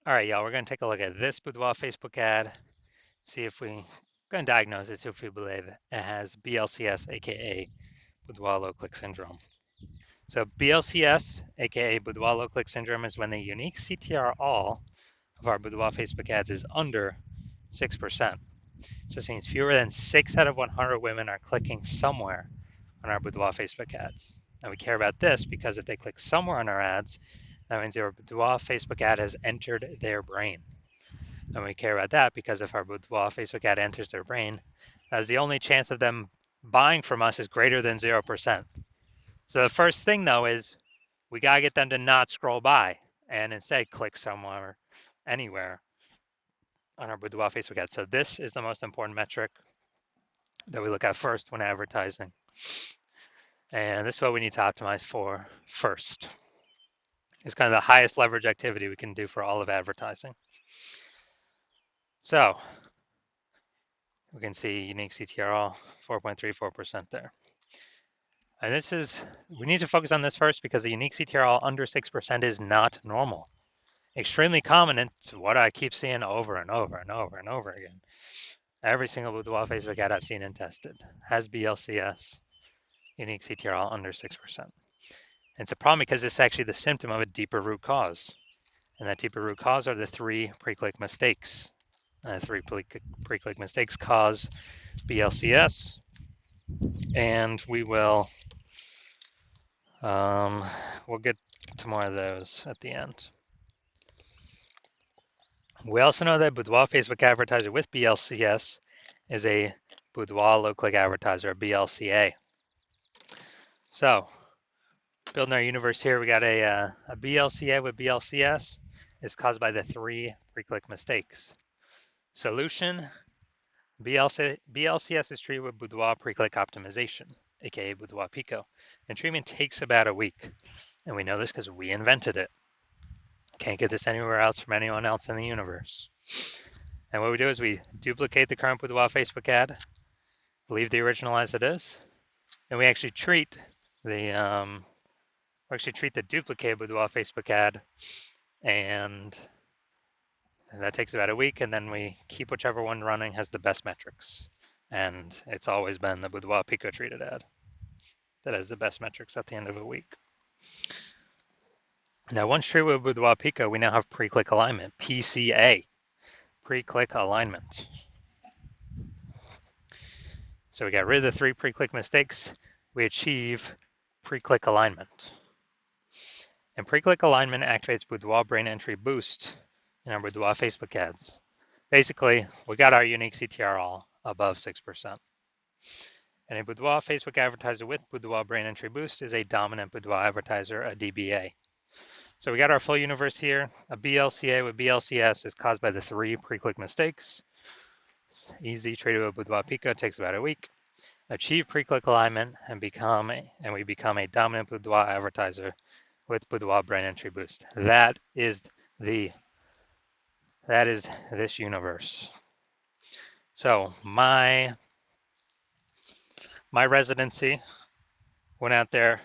All right, y'all, we're going to take a look at this Boudoir Facebook ad, see if we going to diagnose it, see if we believe it has BLCS, aka Boudoir low click syndrome. So BLCS, aka Boudoir low click syndrome, is when the unique CTR all of our Boudoir Facebook ads is under 6%. So this means fewer than 6 out of 100 women are clicking somewhere on our Boudoir Facebook ads. And we care about this because if they click somewhere on our ads, that means our Boudoir Facebook ad has entered their brain. And we care about that because if our Boudoir Facebook ad enters their brain, that's the only chance of them buying from us is greater than 0%. So the first thing though is we gotta get them to not scroll by and instead click somewhere, anywhere on our Boudoir Facebook ad. So this is the most important metric that we look at first when advertising. And this is what we need to optimize for first. It's kind of the highest leverage activity we can do for all of advertising. So we can see unique CTRL 4.34% there. And this is, we need to focus on this first because the unique CTRL under 6% is not normal. Extremely common, and it's what I keep seeing over and over and over and over again. Every single Boudoir Facebook ad I've seen and tested has BLCS, unique CTRL under 6%. And it's a problem because it's actually the symptom of a deeper root cause. And that deeper root cause are the 3 pre-click mistakes. 3 pre-click mistakes cause BLCS, and we'll get to more of those at the end. We also know that Boudoir Facebook advertiser with BLCS is a Boudoir low click advertiser, a BLCA. So building our universe here, we got a BLCA with BLCS is caused by the 3 pre-click mistakes. Solution, BLCS is treated with Boudoir pre-click optimization, aka Boudoir Pico, and treatment takes about a week. And we know this because we invented it. Can't get this anywhere else from anyone else in the universe. And what we do is we duplicate the current Boudoir Facebook ad, leave the original as it is, and we actually treat the duplicated Boudoir Facebook ad, and that takes about a week, and then we keep whichever one running has the best metrics. And it's always been the Boudoir Pico treated ad that has the best metrics at the end of a week. Now, once treated with Boudoir Pico, we now have pre-click alignment, PCA, pre-click alignment. So we got rid of the 3 pre-click mistakes. We achieve pre-click alignment. And pre-click alignment activates Boudoir brain entry boost in our Boudoir Facebook ads. Basically, we got our unique CTR all above 6%. And a Boudoir Facebook advertiser with Boudoir brain entry boost is a dominant Boudoir advertiser, a DBA. So we got our full universe here. A BLCA with BLCS is caused by the 3 pre-click mistakes. It's easy, treated with Boudoir Pico, takes about a week. Achieve pre-click alignment and we become a dominant Boudoir advertiser with Boudoir brain entry boost. That is this universe. So my residency went out there,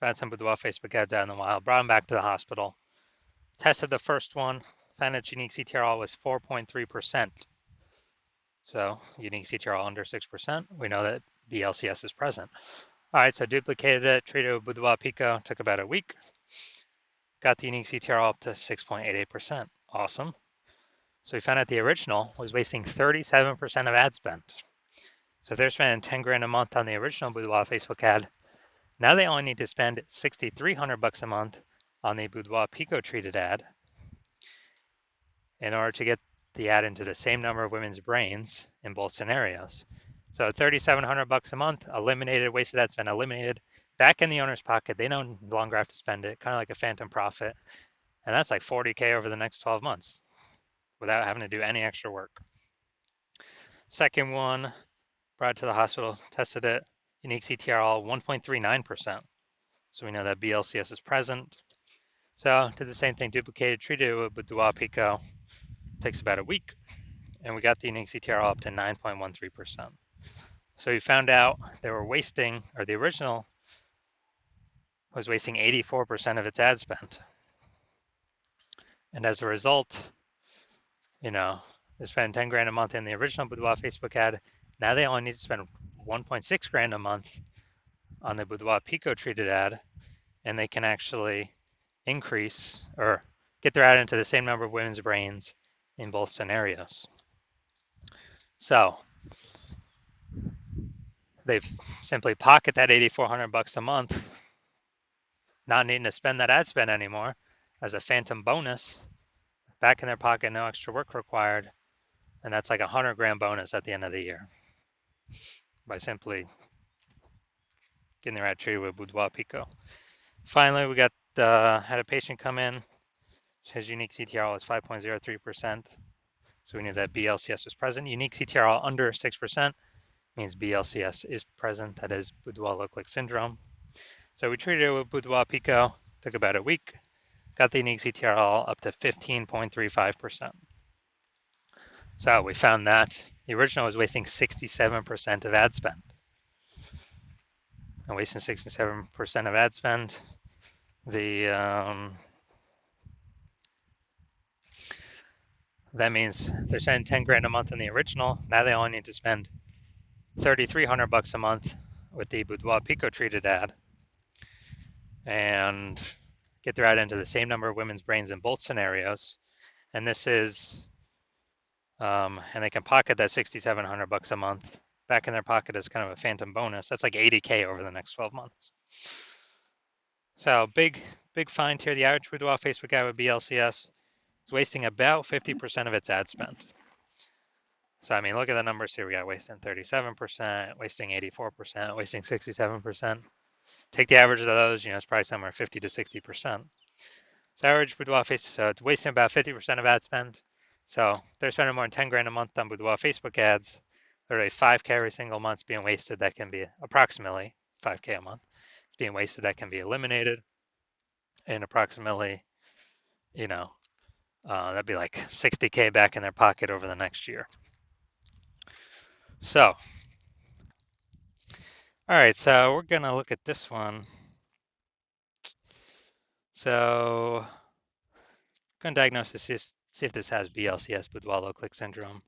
found some Boudoir Facebook ads out in the wild, brought them back to the hospital, tested the first one, found its unique CTRL was 4.3%. So unique CTRL under 6%. We know that BLCS is present. All right, so duplicated it, treated with Boudoir Pico, took about a week. Got the unique CTRL up to 6.88%. Awesome. So we found out the original was wasting 37% of ad spend. So if they're spending 10 grand a month on the original Boudoir Facebook ad, now they only need to spend 6,300 bucks a month on the Boudoir Pico treated ad in order to get the ad into the same number of women's brains in both scenarios. So 3,700 bucks a month, eliminated, wasted ad spend, eliminated, back in the owner's pocket. They no longer have to spend it, kind of like a phantom profit. And that's like 40K over the next 12 months without having to do any extra work. Second one, brought it to the hospital, tested it, unique CTRL 1.39%. So we know that BLCS is present. So did the same thing, duplicated, treated it with Boudoir Pico. Takes about a week, and we got the unique CTRL up to 9.13%. So we found out they were wasting, or the original was wasting 84% of its ad spend. And as a result, you know, they spend 10 grand a month in the original Boudoir Facebook ad. Now they only need to spend 1.6 grand a month on the Boudoir Pico treated ad, and they can actually increase or get their ad into the same number of women's brains in both scenarios. So they've simply pocket that $8,400 a month, not needing to spend that ad spend anymore as a phantom bonus, back in their pocket, no extra work required, and that's like a 100 grand bonus at the end of the year by simply getting their ad treated with Boudoir Pico. Finally, we got had a patient come in. His unique CTRL is 5.03%. So we knew that BLCS was present. Unique CTRL under 6% means BLCS is present. That is Boudoir low-click syndrome. So we treated it with Boudoir Pico. Took about a week. Got the unique CTRL up to 15.35%. So we found that the original was wasting 67% of ad spend. And wasting 67% of ad spend, that means they're spending 10 grand a month in the original. Now they only need to spend $3,300 a month with the Boudoir Pico treated ad and get their ad into the same number of women's brains in both scenarios. And this is, and they can pocket that $6,700 a month back in their pocket as kind of a phantom bonus. That's like 80K over the next 12 months. So big find here. The average Boudoir Facebook ad with BLCS is wasting about 50% of its ad spend. So, I mean, look at the numbers here. We got wasting 37%, wasting 84%, wasting 67%. Take the average of those, it's probably somewhere 50 to 60%. So average Boudoir Facebook, so it's wasting about 50% of ad spend. So they're spending more than 10 grand a month on Boudoir Facebook ads. Literally 5K every single month being wasted. That can be approximately 5K a month. It's being wasted. That can be eliminated. And approximately, that'd be like 60K back in their pocket over the next year. So, all right, so we're gonna look at this one. So, going to diagnose this, see if this has BLCS, Boudoir low-click syndrome.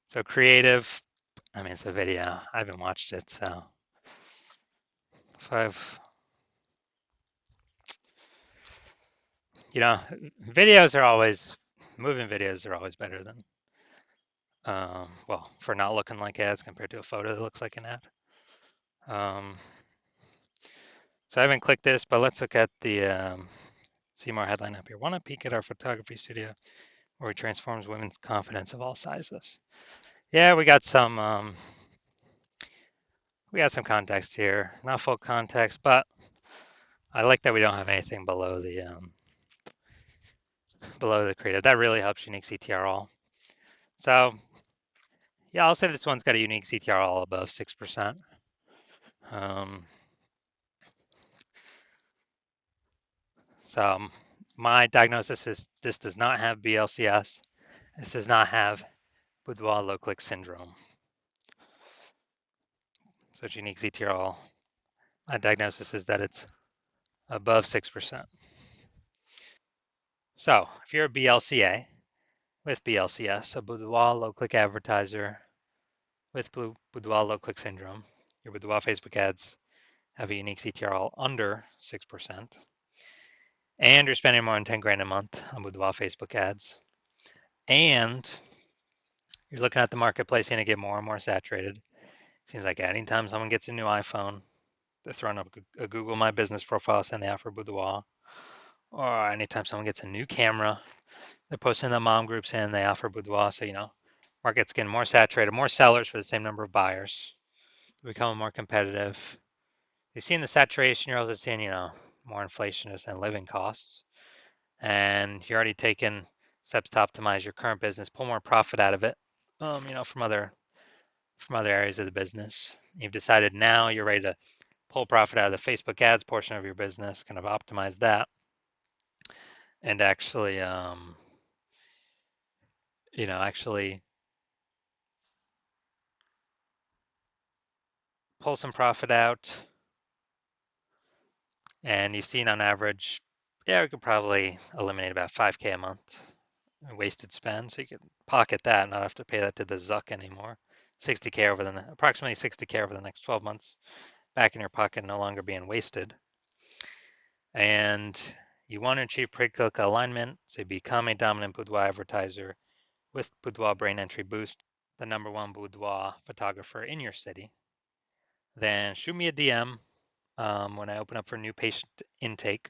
So creative, I mean, it's a video. I haven't watched it, so videos are always, moving videos are always better than, well, for not looking like ads compared to a photo that looks like an ad. So I haven't clicked this, but let's look at the see more headline up here. Want to peek at our photography studio where we transforms women's confidence of all sizes. Yeah, we got some context here. Not full context, but I like that we don't have anything below the creative. That really helps unique CTRL. So yeah, I'll say this one's got a unique CTRL above 6%. So my diagnosis is this does not have BLCS. This does not have Boudoir low-click syndrome. So it's unique CTRL. My diagnosis is that it's above 6%. So if you're a BLCA with BLCS, a Boudoir low-click advertiser with Boudoir low-click syndrome, your Boudoir Facebook ads have a unique CTRL under 6%, and you're spending more than 10 grand a month on Boudoir Facebook ads, and you're looking at the marketplace and it get more and more saturated. Seems like anytime someone gets a new iPhone, they're throwing up a Google My Business profile saying they offer Boudoir, or anytime someone gets a new camera, they're posting in the mom group saying they offer Boudoir. So, market's getting more saturated, more sellers for the same number of buyers. They're becoming more competitive. You've seen the saturation, you're also seeing, more inflation and living costs. And you're already taking steps to optimize your current business, pull more profit out of it, from other areas of the business. You've decided now you're ready to pull profit out of the Facebook ads portion of your business, kind of optimize that, and actually, actually pull some profit out. And you've seen on average Yeah, we could probably eliminate about 5K a month wasted spend, so you could pocket that, not have to pay that to the Zuck anymore. 60K over approximately 60K over the next 12 months, back in your pocket, no longer being wasted. And you want to achieve pre-click alignment, so become a dominant boudoir advertiser with Boudoir Brain Entry Boost, the #1 boudoir photographer in your city. Then shoot me a DM when I open up for new patient intake.